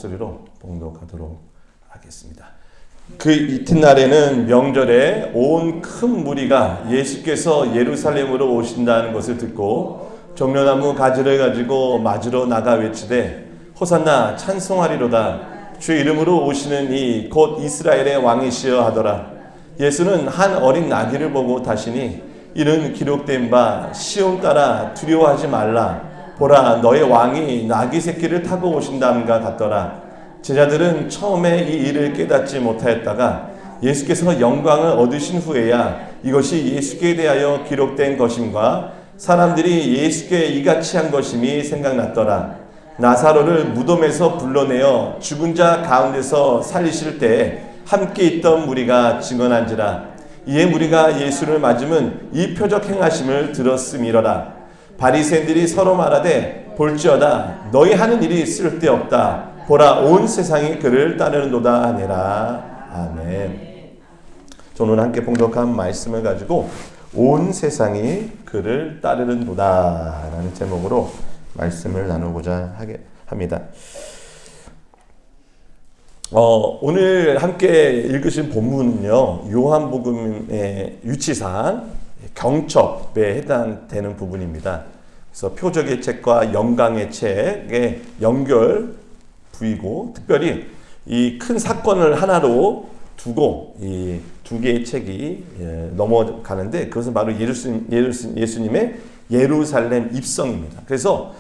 목소리로 봉독하도록 하겠습니다. 그 이튿날에는 명절에 온 큰 무리가 예수께서 예루살렘으로 오신다는 것을 듣고 종려나무 가지를 가지고 맞으러 나가 외치되 호산나 찬송하리로다. 주의 이름으로 오시는 이 곧 이스라엘의 왕이시여 하더라. 예수는 한 어린 나귀를 보고 타시니 이는 기록된 바 시온 따라 두려워하지 말라. 보라 너의 왕이 나귀 새끼를 타고 오신다함과 같더라. 제자들은 처음에 이 일을 깨닫지 못하였다가 예수께서 영광을 얻으신 후에야 이것이 예수께 대하여 기록된 것임과 사람들이 예수께 이같이 한 것임이 생각났더라. 나사로를 무덤에서 불러내어 죽은 자 가운데서 살리실 때에 함께 있던 무리가 증언한지라. 이에 무리가 예수를 맞으면 이 표적 행하심을 들었음이러라. 바리새인들이 서로 말하되 볼지어다 너희 하는 일이 쓸데없다. 보라 온 세상이 그를 따르는도다 하니라. 아멘. 저는 함께 봉독한 말씀을 가지고 온 세상이 그를 따르는도다 라는 제목으로 말씀을 나누고자 합니다. 오늘 함께 읽으신 본문은요, 요한복음의 유치상 경첩에 해당되는 부분입니다. 그래서 표적의 책과 영광의 책의 연결 부이고, 특별히 이 큰 사건을 하나로 두고 이 두 개의 책이 넘어가는데, 그것은 바로 예수님의 예루살렘 입성입니다. 그래서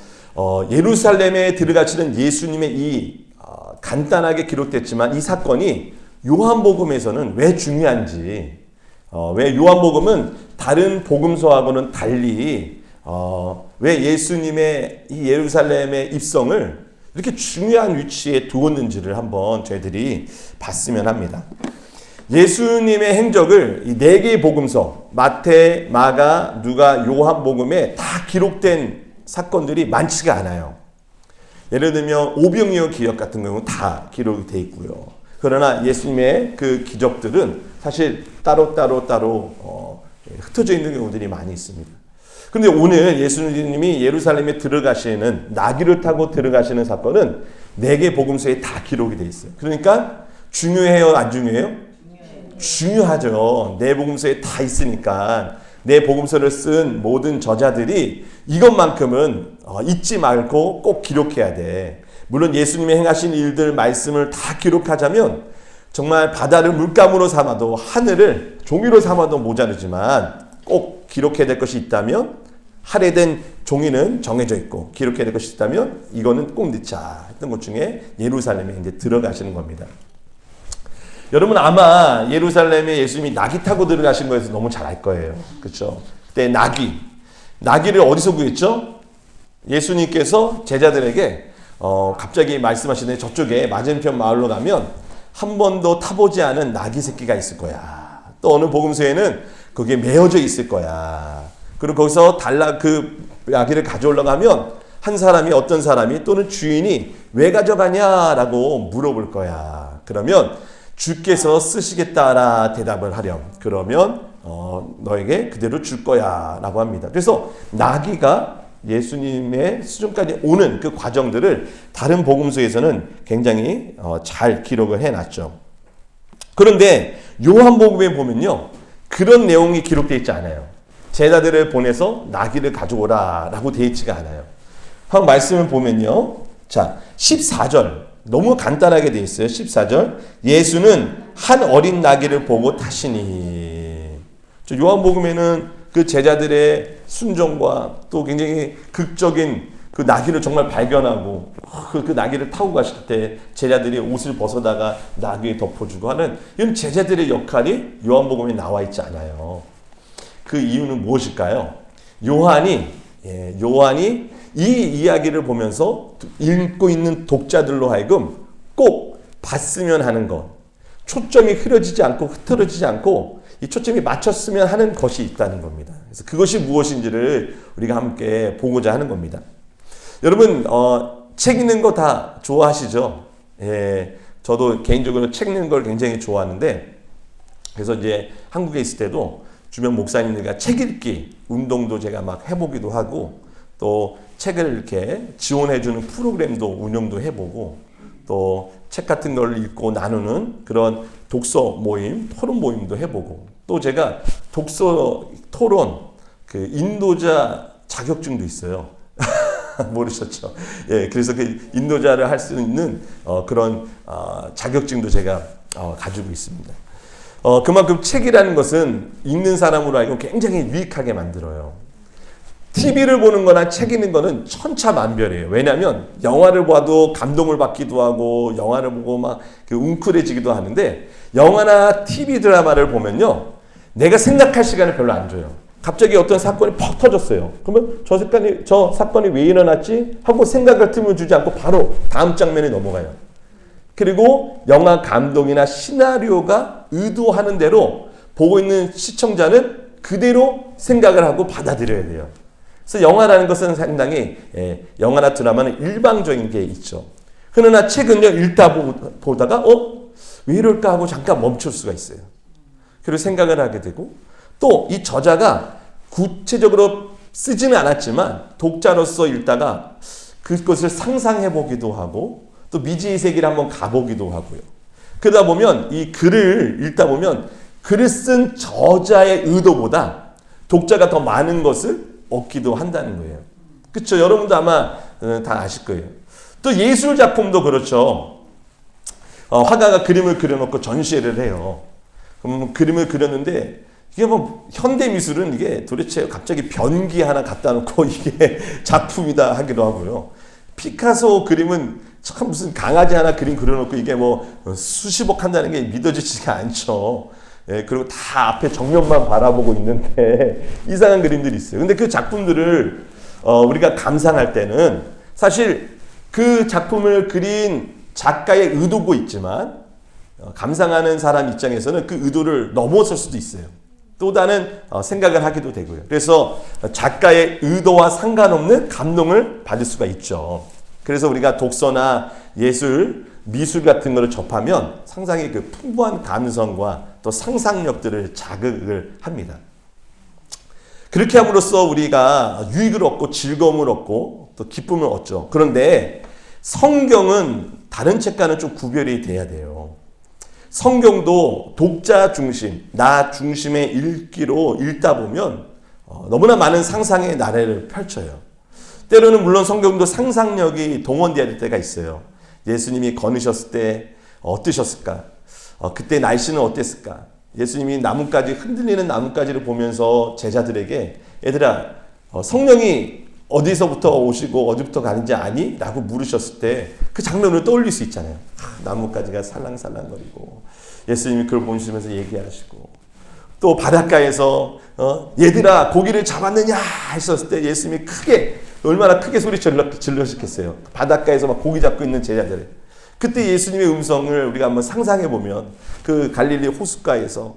예루살렘에 들어가시는 예수님의 이 간단하게 기록됐지만 이 사건이 요한복음에서는 왜 중요한지, 왜 요한복음은 다른 복음서하고는 달리 왜 예수님의 이 예루살렘의 입성을 이렇게 중요한 위치에 두었는지를 한번 저희들이 봤으면 합니다. 예수님의 행적을 이 네 개의 복음서, 마태, 마가, 누가, 요한복음에 다 기록된 사건들이 많지가 않아요. 예를 들면 오병이어 기억 같은 경우는 다 기록이 되어 있고요. 그러나 예수님의 그 기적들은 사실 따로 흩어져 있는 경우들이 많이 있습니다. 그런데 오늘 예수님이 예루살렘에 들어가시는, 나귀를 타고 들어가시는 사건은 네 개 복음서에 다 기록이 되어 있어요. 그러니까 중요해요, 안 중요해요? 중요하죠. 네 복음서에 다 있으니까 네 복음서를 쓴 모든 저자들이 이것만큼은 잊지 말고 꼭 기록해야 돼. 물론 예수님이 행하신 일들, 말씀을 다 기록하자면 정말 바다를 물감으로 삼아도, 하늘을 종이로 삼아도 모자르지만 꼭 기록해야 될 것이 있다면, 할애된 종이는 정해져 있고 기록해야 될 것이 있다면 이거는 꼭 넣자 했던 것 중에 예루살렘에 이제 들어가시는 겁니다. 여러분 아마 예루살렘에 예수님이 나귀 타고 들어가신 거에서 너무 잘 알 거예요. 그렇죠? 그때 나귀를 어디서 구했죠? 예수님께서 제자들에게 갑자기 말씀하시는데, 저쪽에 맞은편 마을로 가면 한 번도 타보지 않은 나귀 새끼가 있을 거야. 또 어느 복음서에는 거기에 메어져 있을 거야. 그리고 거기서 그 나귀를 가져오려고 하면 한 사람이, 어떤 사람이 또는 주인이 왜 가져가냐라고 물어볼 거야. 그러면 주께서 쓰시겠다라 대답을 하렴. 그러면 너에게 그대로 줄 거야 라고 합니다. 그래서 나귀가 예수님의 수준까지 오는 그 과정들을 다른 복음서에서는 굉장히 잘 기록을 해놨죠. 그런데 요한복음에 보면요, 그런 내용이 기록되어 있지 않아요. 제자들을 보내서 나귀를 가져오라 라고 되어 있지가 않아요. 한번 말씀을 보면요, 자 14절 너무 간단하게 되어 있어요. 14절 예수는 한 어린 나귀를 보고 타시니. 요한복음에는 그 제자들의 순종과 또 굉장히 극적인 그 나귀를 정말 발견하고 그 나귀를 타고 가실 때 제자들이 옷을 벗어다가 나귀에 덮어주고 하는 이런 제자들의 역할이 요한복음에 나와 있지 않아요. 그 이유는 무엇일까요? 요한이 이 이야기를 보면서 읽고 있는 독자들로 하여금 꼭 봤으면 하는 것, 초점이 흐려지지 않고 흐트러지지 않고 이 초점이 맞췄으면 하는 것이 있다는 겁니다. 그래서 그것이 무엇인지를 우리가 함께 보고자 하는 겁니다. 여러분 책 읽는 거 다 좋아하시죠? 예, 저도 개인적으로 책 읽는 걸 굉장히 좋아하는데, 그래서 이제 한국에 있을 때도 주변 목사님들과 책 읽기 운동도 제가 막 해보기도 하고, 또 책을 이렇게 지원해주는 프로그램도 운영도 해보고, 또 책 같은 걸 읽고 나누는 그런 독서 모임, 토론 모임도 해보고, 또 제가 독서 토론 그 인도자 자격증도 있어요. 모르셨죠? 예, 그래서 그 인도자를 할 수 있는 그런 자격증도 제가 가지고 있습니다. 그만큼 책이라는 것은 읽는 사람으로 하여금 굉장히 유익하게 만들어요. TV를 보는 거나 책 읽는 거는 천차만별이에요. 왜냐하면 영화를 봐도 감동을 받기도 하고 영화를 보고 막 웅크려지기도 하는데, 영화나 TV 드라마를 보면요, 내가 생각할 시간을 별로 안 줘요. 갑자기 어떤 사건이 퍽 터졌어요. 그러면 저 사건이 왜 일어났지? 하고 생각할 틈을 주지 않고 바로 다음 장면에 넘어가요. 그리고 영화 감독이나 시나리오가 의도하는 대로 보고 있는 시청자는 그대로 생각을 하고 받아들여야 돼요. 그래서 영화라는 것은 상당히 영화나 드라마는 일방적인 게 있죠. 그러나 책은요, 읽다 보다가 왜 이럴까 하고 잠깐 멈출 수가 있어요. 그리고 생각을 하게 되고, 또 이 저자가 구체적으로 쓰지는 않았지만 독자로서 읽다가 그것을 상상해 보기도 하고 또 미지의 세계를 한번 가보기도 하고요. 그러다 보면 이 글을 읽다 보면 글을 쓴 저자의 의도보다 독자가 더 많은 것을 얻기도 한다는 거예요. 그렇죠? 여러분도 아마 다 아실 거예요. 또 예술 작품도 그렇죠. 화가가 그림을 그려놓고 전시회를 해요. 그럼 그림을 그렸는데 이게 뭐 현대 미술은 이게 도대체 갑자기 변기 하나 갖다 놓고 이게 작품이다 하기도 하고요. 피카소 그림은 참 무슨 강아지 하나 그림 그려놓고 이게 뭐 수십억 한다는 게 믿어지지가 않죠. 예, 그리고 다 앞에 정면만 바라보고 있는데 이상한 그림들이 있어요. 근데 그 작품들을 우리가 감상할 때는 사실 그 작품을 그린 작가의 의도고 있지만 감상하는 사람 입장에서는 그 의도를 넘어설 수도 있어요. 또 다른 생각을 하기도 되고요. 그래서 작가의 의도와 상관없는 감동을 받을 수가 있죠. 그래서 우리가 독서나 예술, 미술 같은 것을 접하면 상당히 그 풍부한 감성과 또 상상력들을 자극을 합니다. 그렇게 함으로써 우리가 유익을 얻고 즐거움을 얻고 또 기쁨을 얻죠. 그런데 성경은 다른 책과는 좀 구별이 돼야 돼요. 성경도 독자 중심, 나 중심의 읽기로 읽다 보면 너무나 많은 상상의 나래를 펼쳐요. 때로는 물론 성경도 상상력이 동원되어야 될 때가 있어요. 예수님이 걸으셨을 때 어떠셨을까? 그때 날씨는 어땠을까? 예수님이 나뭇가지, 흔들리는 나뭇가지를 보면서 제자들에게 얘들아, 성령이 어디서부터 오시고 어디부터 가는지 아니? 라고 물으셨을 때 그 장면을 떠올릴 수 있잖아요. 나뭇가지가 살랑살랑거리고 예수님이 그걸 보시면서 얘기하시고, 또 바닷가에서 얘들아 고기를 잡았느냐 했었을 때 예수님이 크게, 얼마나 크게 소리 질러셨겠어요. 바닷가에서 막 고기 잡고 있는 제자들. 그때 예수님의 음성을 우리가 한번 상상해 보면 그 갈릴리 호숫가에서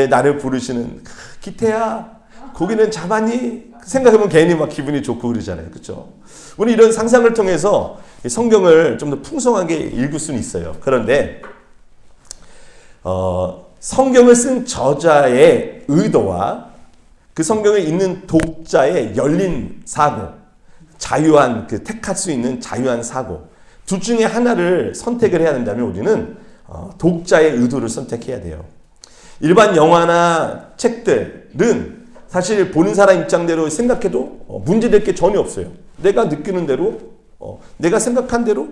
나를 부르시는 기태야 고기는 잡았니? 생각해보면 괜히 막 기분이 좋고 그러잖아요. 그렇죠? 우리 이런 상상을 통해서 성경을 좀 더 풍성하게 읽을 수는 있어요. 그런데 성경을 쓴 저자의 의도와 그 성경을 읽는 독자의 열린 사고, 자유한 택할 수 있는 자유한 사고, 둘 중에 하나를 선택을 해야 된다면 우리는 독자의 의도를 선택해야 돼요. 일반 영화나 책들은 사실 보는 사람 입장대로 생각해도 문제될 게 전혀 없어요. 내가 느끼는 대로, 내가 생각한 대로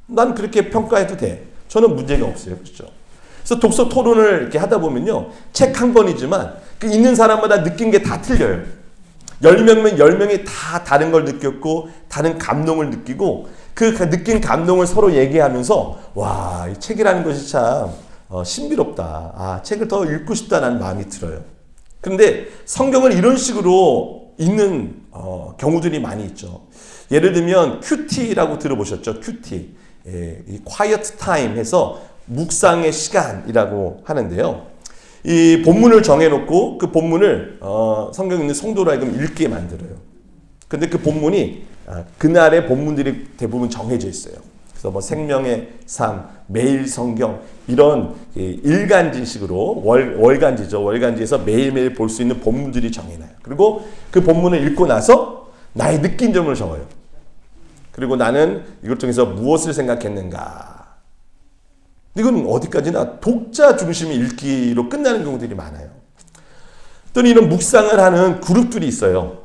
난 그렇게 평가해도 돼. 저는 문제가 없어요. 그렇죠? 그래서 독서 토론을 이렇게 하다 보면요, 책 한 권이지만 그 읽는 사람마다 느낀 게 다 틀려요. 10명이면 10명이 다 다른 걸 느꼈고 다른 감동을 느끼고 그 느낀 감동을 서로 얘기하면서 와, 이 책이라는 것이 참 신비롭다. 책을 더 읽고 싶다는 마음이 들어요. 그런데 성경을 이런 식으로 읽는 경우들이 많이 있죠. 예를 들면 큐티라고 들어보셨죠? 큐티. 이 quiet time 해서 묵상의 시간이라고 하는데요. 이 본문을 정해놓고 그 본문을 성경 있는 성도로 하여금 읽게 만들어요. 근데 그 본문이 그날의 본문들이 대부분 정해져 있어요. 그래서 뭐 생명의 삶, 매일 성경 이런 일간지식으로 월간지죠. 월간지에서 매일매일 볼 수 있는 본문들이 정해놔요. 그리고 그 본문을 읽고 나서 나의 느낀 점을 적어요. 그리고 나는 이걸 통해서 무엇을 생각했는가. 이건 어디까지나 독자 중심의 읽기로 끝나는 경우들이 많아요. 또 이런 묵상을 하는 그룹들이 있어요.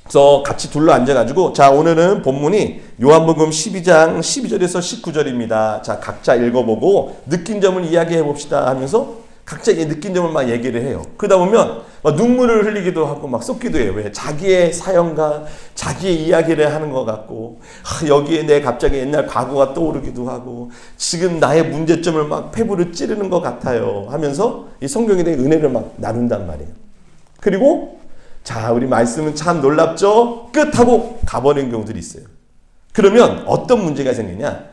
그래서 같이 둘러 앉아가지고 자, 오늘은 본문이 요한복음 12장 12절에서 19절입니다. 자, 각자 읽어보고 느낀 점을 이야기해 봅시다 하면서 각자 느낀 점을 막 얘기를 해요. 그러다 보면 막 눈물을 흘리기도 하고 막 쏟기도 해요. 왜? 자기의 사연과 자기의 이야기를 하는 것 같고, 여기에 내 갑자기 옛날 과거가 떠오르기도 하고, 지금 나의 문제점을 막 패부를 찌르는 것 같아요 하면서 이 성경에 대한 은혜를 막 나눈단 말이에요. 그리고 자, 우리 말씀은 참 놀랍죠? 끝하고 가버리는 경우들이 있어요. 그러면 어떤 문제가 생기냐?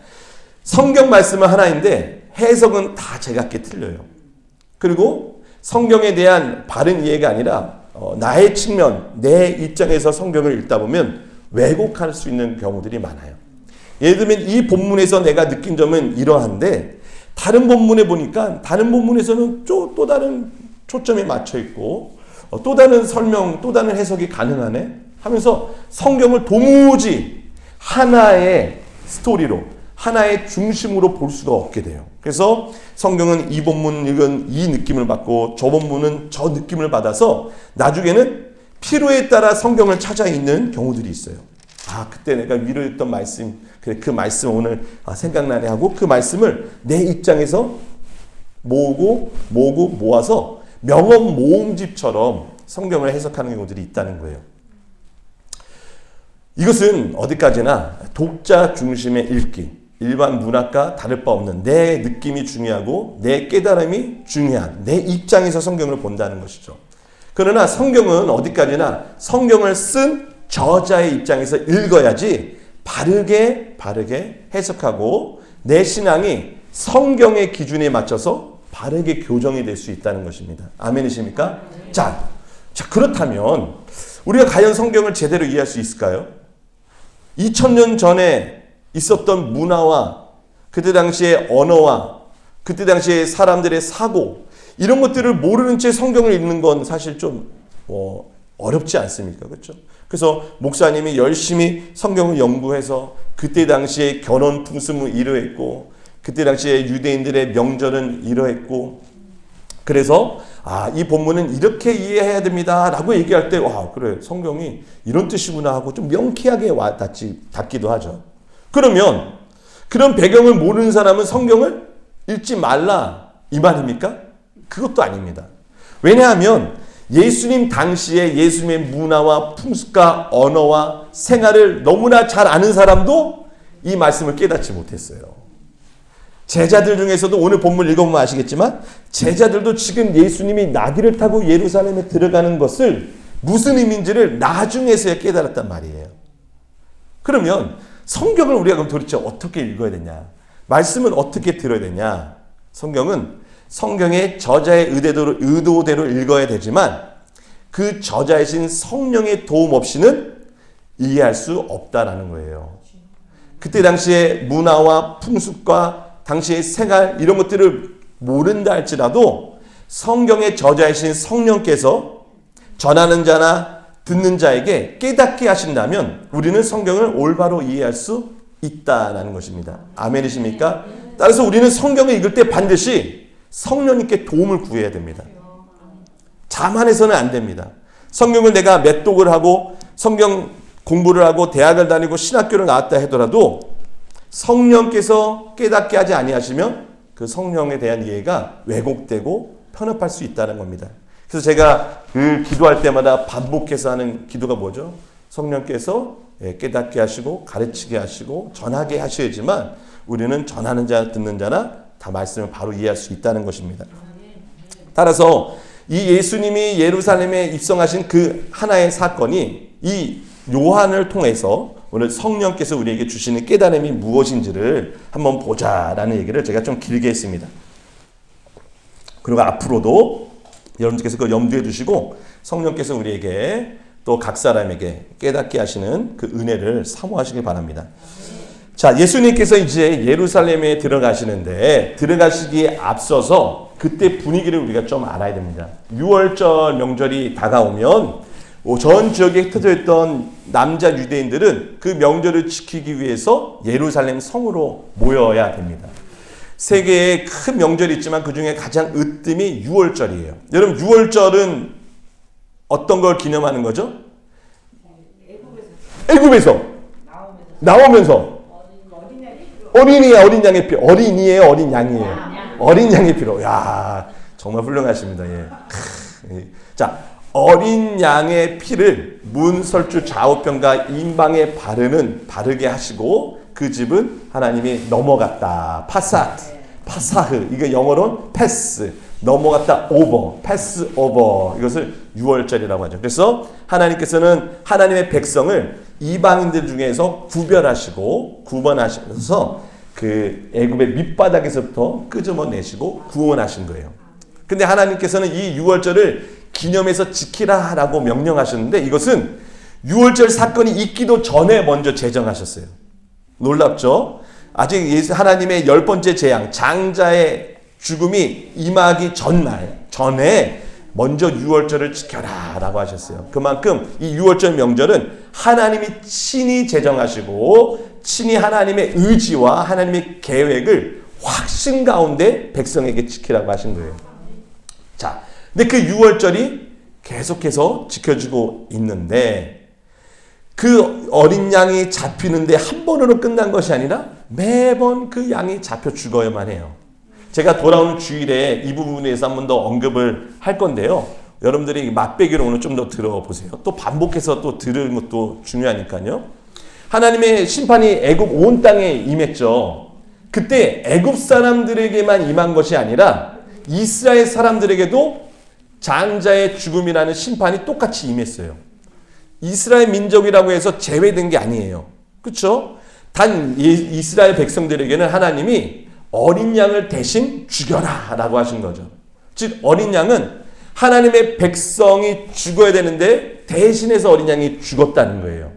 성경 말씀은 하나인데 해석은 다 제각기 틀려요. 그리고 성경에 대한 바른 이해가 아니라 나의 측면, 내 입장에서 성경을 읽다 보면 왜곡할 수 있는 경우들이 많아요. 예를 들면 이 본문에서 내가 느낀 점은 이러한데 다른 본문에 보니까 다른 본문에서는 또 다른 초점이 맞춰 있고 또 다른 설명, 또 다른 해석이 가능하네 하면서 성경을 도무지 하나의 스토리로, 하나의 중심으로 볼 수가 없게 돼요. 그래서 성경은 이 본문은 이 느낌을 받고 저 본문은 저 느낌을 받아서 나중에는 필요에 따라 성경을 찾아 읽는 경우들이 있어요. 아, 그때 내가 위로했던 말씀, 그래, 그 말씀 오늘 생각나네 하고 그 말씀을 내 입장에서 모아서 명언 모음집처럼 성경을 해석하는 경우들이 있다는 거예요. 이것은 어디까지나 독자 중심의 읽기, 일반 문학과 다를 바 없는 내 느낌이 중요하고 내 깨달음이 중요한 내 입장에서 성경을 본다는 것이죠. 그러나 성경은 어디까지나 성경을 쓴 저자의 입장에서 읽어야지 바르게 해석하고 내 신앙이 성경의 기준에 맞춰서 바르게 교정이 될 수 있다는 것입니다. 아멘이십니까? 자, 그렇다면 우리가 과연 성경을 제대로 이해할 수 있을까요? 2000년 전에 있었던 문화와 그때 당시의 언어와 그때 당시의 사람들의 사고 이런 것들을 모르는 채 성경을 읽는 건 사실 좀 어렵지 않습니까? 그렇죠? 그래서 목사님이 열심히 성경을 연구해서 그때 당시의 견원 풍습을 이루었고 그때 당시에 유대인들의 명절은 이러했고 그래서 이 본문은 이렇게 이해해야 됩니다 라고 얘기할 때 그래 성경이 이런 뜻이구나 하고 좀 명쾌하게 닿기도 하죠. 그러면 그런 배경을 모르는 사람은 성경을 읽지 말라 이 말입니까? 그것도 아닙니다. 왜냐하면 예수님 당시에 예수님의 문화와 풍습과 언어와 생활을 너무나 잘 아는 사람도 이 말씀을 깨닫지 못했어요. 제자들 중에서도 오늘 본문 읽어보면 아시겠지만 제자들도 지금 예수님이 나귀를 타고 예루살렘에 들어가는 것을 무슨 의미인지를 나중에서야 깨달았단 말이에요. 그러면 성경을 우리가 그럼 도대체 어떻게 읽어야 되냐? 말씀은 어떻게 들어야 되냐? 성경은 성경의 저자의 의도대로 읽어야 되지만 그 저자이신 성령의 도움 없이는 이해할 수 없다라는 거예요. 그때 당시의 문화와 풍습과 당시의 생활 이런 것들을 모른다 할지라도 성경의 저자이신 성령께서 전하는 자나 듣는 자에게 깨닫게 하신다면 우리는 성경을 올바로 이해할 수 있다라는 것입니다. 아멘이십니까? 따라서 우리는 성경을 읽을 때 반드시 성령님께 도움을 구해야 됩니다. 자만해서는 안 됩니다. 성경을 내가 맷독을 하고 성경 공부를 하고 대학을 다니고 신학교를 나왔다 하더라도 성령께서 깨닫게 하지 아니하시면 그 성령에 대한 이해가 왜곡되고 편협할 수 있다는 겁니다. 그래서 제가 그 기도할 때마다 반복해서 하는 기도가 뭐죠? 성령께서 깨닫게 하시고 가르치게 하시고 전하게 하셔야지만 우리는 전하는 자 듣는 자나 다 말씀을 바로 이해할 수 있다는 것입니다. 따라서 이 예수님이 예루살렘에 입성하신 그 하나의 사건이 이 요한을 통해서 오늘 성령께서 우리에게 주시는 깨달음이 무엇인지를 한번 보자라는 얘기를 제가 좀 길게 했습니다. 그리고 앞으로도 여러분께서 그걸 염두에 두시고 성령께서 우리에게 또 각 사람에게 깨닫게 하시는 그 은혜를 사모하시길 바랍니다. 자, 예수님께서 이제 예루살렘에 들어가시는데 들어가시기에 앞서서 그때 분위기를 우리가 좀 알아야 됩니다. 6월절 명절이 다가오면 전 지역에 흩어져 있던 남자 유대인들은 그 명절을 지키기 위해서 예루살렘 성으로 모여야 됩니다. 세계에 큰 명절이 있지만 그 중에 가장 으뜸이 유월절이에요. 여러분 유월절은 어떤 걸 기념하는 거죠? 애굽에서 나오면서 어린이야 어린 양의 피 어린이에요 어린 양이에요 어린 양의 피로 야 정말 훌륭하십니다. 예. 자 어린 양의 피를 문설주 좌우편과 임방에 바르게 하시고 그 집은 하나님이 넘어갔다. 파사흐 이게 영어로는 패스 넘어갔다 오버 패스 오버 이것을 유월절이라고 하죠. 그래서 하나님께서는 하나님의 백성을 이방인들 중에서 구분하셔서 그 애굽의 밑바닥에서부터 끄집어내시고 구원하신 거예요. 근데 하나님께서는 이 유월절을 기념해서 지키라라고 명령하셨는데 이것은 유월절 사건이 있기도 전에 먼저 제정하셨어요. 놀랍죠? 아직 하나님의 10번째 재앙, 장자의 죽음이 임하기 전에 먼저 유월절을 지켜라 라고 하셨어요. 그만큼 이 유월절 명절은 하나님이 친히 제정하시고 친히 하나님의 의지와 하나님의 계획을 확신 가운데 백성에게 지키라고 하신 거예요. 자, 근데 그 유월절이 계속해서 지켜지고 있는데 그 어린 양이 잡히는데 한 번으로 끝난 것이 아니라 매번 그 양이 잡혀 죽어야만 해요. 제가 돌아오는 주일에 이 부분에서 한 번 더 언급을 할 건데요. 여러분들이 맛배기로 오늘 좀 더 들어보세요. 또 반복해서 또 들으는 것도 중요하니까요. 하나님의 심판이 애굽 온 땅에 임했죠. 그때 애굽 사람들에게만 임한 것이 아니라 이스라엘 사람들에게도 장자의 죽음이라는 심판이 똑같이 임했어요. 이스라엘 민족이라고 해서 제외된 게 아니에요. 그렇죠? 단 이스라엘 백성들에게는 하나님이 어린 양을 대신 죽여라 라고 하신 거죠. 즉 어린 양은 하나님의 백성이 죽어야 되는데 대신해서 어린 양이 죽었다는 거예요.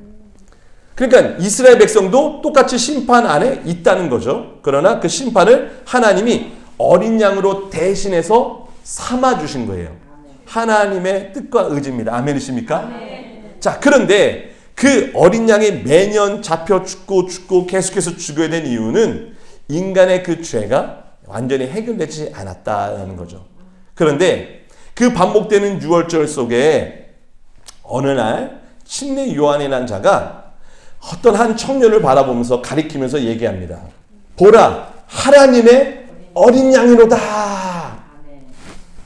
그러니까 이스라엘 백성도 똑같이 심판 안에 있다는 거죠. 그러나 그 심판을 하나님이 어린 양으로 대신해서 삼아 주신 거예요. 하나님의 뜻과 의지입니다. 아멘이십니까? 자, 그런데 그 어린 양이 매년 잡혀 죽고 계속해서 죽어야 된 이유는 인간의 그 죄가 완전히 해결되지 않았다는 거죠. 그런데 그 반복되는 유월절 속에 어느 날 침례 요한이라는 자가 어떤 한 청년을 바라보면서 가리키면서 얘기합니다. 보라, 하나님의 어린 양이로다.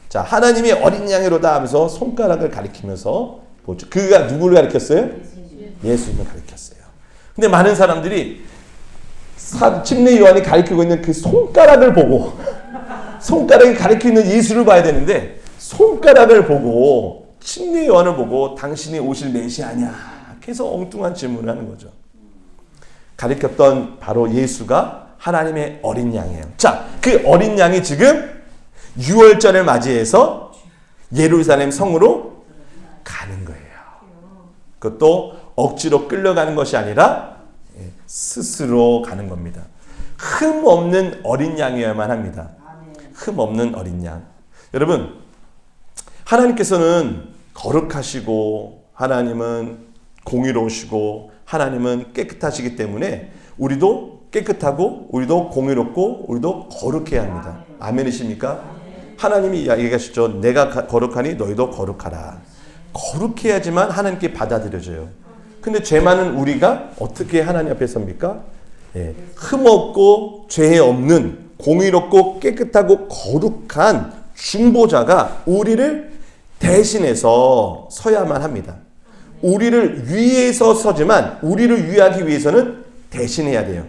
자, 하나님의 어린 양이로다 하면서 손가락을 가리키면서 보죠. 그가 누구를 가리켰어요? 예수님을 가리켰어요. 근데 많은 사람들이 침례 요한이 가리키고 있는 그 손가락을 보고 손가락이 가리키는 예수를 봐야 되는데 손가락을 보고 침례 요한을 보고 당신이 오실 메시아냐 계속 엉뚱한 질문을 하는 거죠. 가리켰던 바로 예수가 하나님의 어린 양이에요. 자, 그 어린 양이 지금 유월절을 맞이해서 예루살렘 성으로 가는 거예요. 그것도 억지로 끌려가는 것이 아니라 스스로 가는 겁니다. 흠 없는 어린 양이어야만 합니다. 흠 없는 어린 양. 여러분, 하나님께서는 거룩하시고 하나님은 공의로우시고 하나님은 깨끗하시기 때문에 우리도 깨끗하고 우리도 공의롭고 우리도 거룩해야 합니다. 아멘이십니까? 하나님이 얘기하시죠. 내가 거룩하니 너희도 거룩하라. 거룩해야지만 하나님께 받아들여져요. 근데 죄 많은 우리가 어떻게 하나님 앞에 섭니까? 예, 흠없고 죄 없는 공의롭고 깨끗하고 거룩한 중보자가 우리를 대신해서 서야만 합니다. 우리를 위해서 서지만 우리를 위하기 위해서는 대신해야 돼요.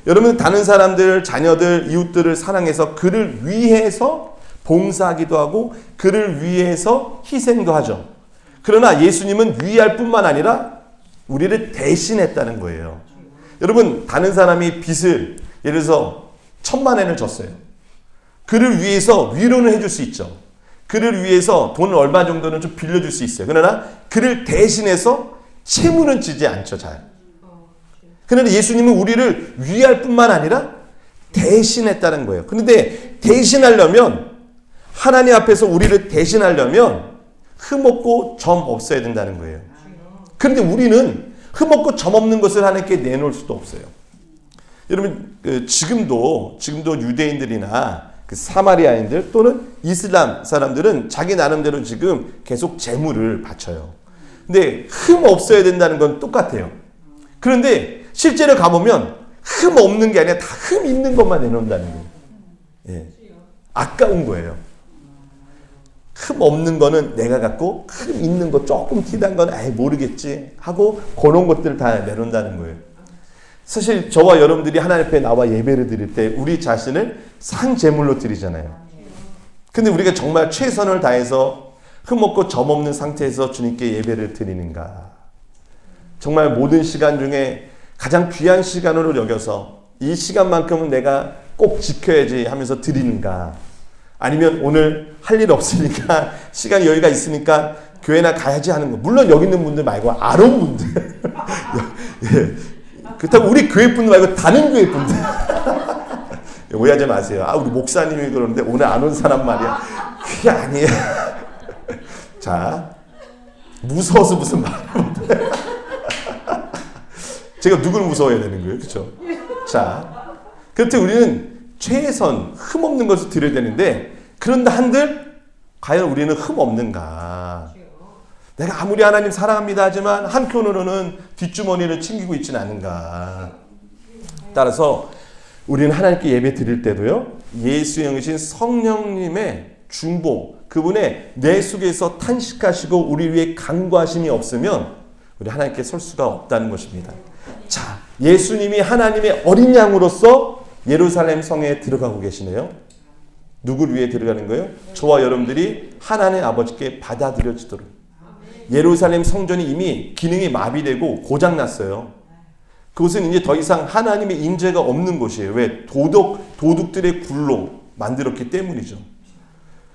여러분, 다른 사람들, 자녀들, 이웃들을 사랑해서 그를 위해서 봉사하기도 하고 그를 위해서 희생도 하죠. 그러나 예수님은 위할 뿐만 아니라 우리를 대신했다는 거예요. 여러분, 다른 사람이 빚을 예를 들어서 1,000,000엔을 졌어요. 그를 위해서 위로는 해줄 수 있죠. 그를 위해서 돈을 얼마 정도는 좀 빌려줄 수 있어요. 그러나 그를 대신해서 채무는 지지 않죠, 잘. 그런데 예수님은 우리를 위할 뿐만 아니라 대신했다는 거예요. 그런데 대신하려면 하나님 앞에서 우리를 대신하려면 흠없고 점 없어야 된다는 거예요. 그런데 우리는 흠없고 점 없는 것을 하나님께 내놓을 수도 없어요. 여러분 지금도 유대인들이나 그 사마리아인들 또는 이슬람 사람들은 자기 나름대로 지금 계속 제물을 바쳐요. 근데 흠 없어야 된다는 건 똑같아요. 그런데 실제로 가보면 흠 없는 게 아니라 다 흠 있는 것만 내놓는다는 거예요. 예. 아까운 거예요. 흠 없는 거는 내가 갖고 흠 있는 거 조금 티난 건 아예 모르겠지 하고 그런 것들을 다 내놓는다는 거예요. 사실 저와 여러분들이 하나님 앞에 나와 예배를 드릴 때 우리 자신을 상제물로 드리잖아요. 근데 우리가 정말 최선을 다해서 흠 없고 점 없는 상태에서 주님께 예배를 드리는가? 정말 모든 시간 중에 가장 귀한 시간으로 여겨서 이 시간만큼은 내가 꼭 지켜야지 하면서 드리는가? 아니면 오늘 할 일 없으니까 시간 여유가 있으니까 교회나 가야지 하는 거. 물론 여기 있는 분들 말고 아론 분들. 예. 그렇다고 우리 교회 분들 말고 다른 교회 분들. 오해하지 마세요. 우리 목사님이 그러는데 오늘 안 온 사람 말이야. 그게 아니에요. 자, 무서워서 무슨 말을 못해. 제가 누굴 무서워해야 되는 거예요? 그렇죠? 자, 그렇듯 우리는 최선, 흠 없는 것을 드려야 되는데 그런데 한들 과연 우리는 흠 없는가? 내가 아무리 하나님 사랑합니다 하지만 한편으로는 뒷주머니를 챙기고 있지는 않은가? 따라서 우리는 하나님께 예배 드릴 때도요, 예수의 영이신 성령님의 중보, 그분의 내 속에서 탄식하시고 우리 위해 간구하심이 없으면 우리 하나님께 설 수가 없다는 것입니다. 자, 예수님이 하나님의 어린 양으로서 예루살렘 성에 들어가고 계시네요. 누구를 위해 들어가는 거예요? 저와 여러분들이 하나님 아버지께 받아들여지도록. 예루살렘 성전이 이미 기능이 마비되고 고장났어요. 그곳은 이제 더 이상 하나님의 임재가 없는 곳이에요. 왜? 도둑들의 굴로 만들었기 때문이죠.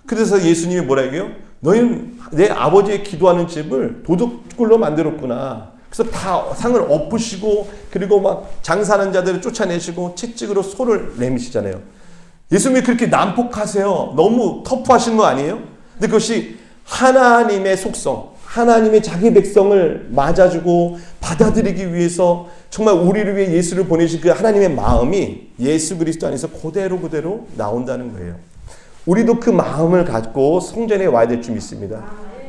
그래서 예수님이 뭐라 해요? 너희는 내 아버지의 기도하는 집을 도둑굴로 만들었구나. 그래서 다 상을 엎으시고 그리고 막 장사하는 자들을 쫓아내시고 채찍으로 소를 내미시잖아요. 예수님이 그렇게 난폭하세요. 너무 터프하신 거 아니에요? 근데 그것이 하나님의 속성, 하나님의 자기 백성을 맞아주고 받아들이기 위해서 정말 우리를 위해 예수를 보내신 그 하나님의 마음이 예수 그리스도 안에서 그대로 나온다는 거예요. 우리도 그 마음을 갖고 성전에 와야 될 줄 믿습니다.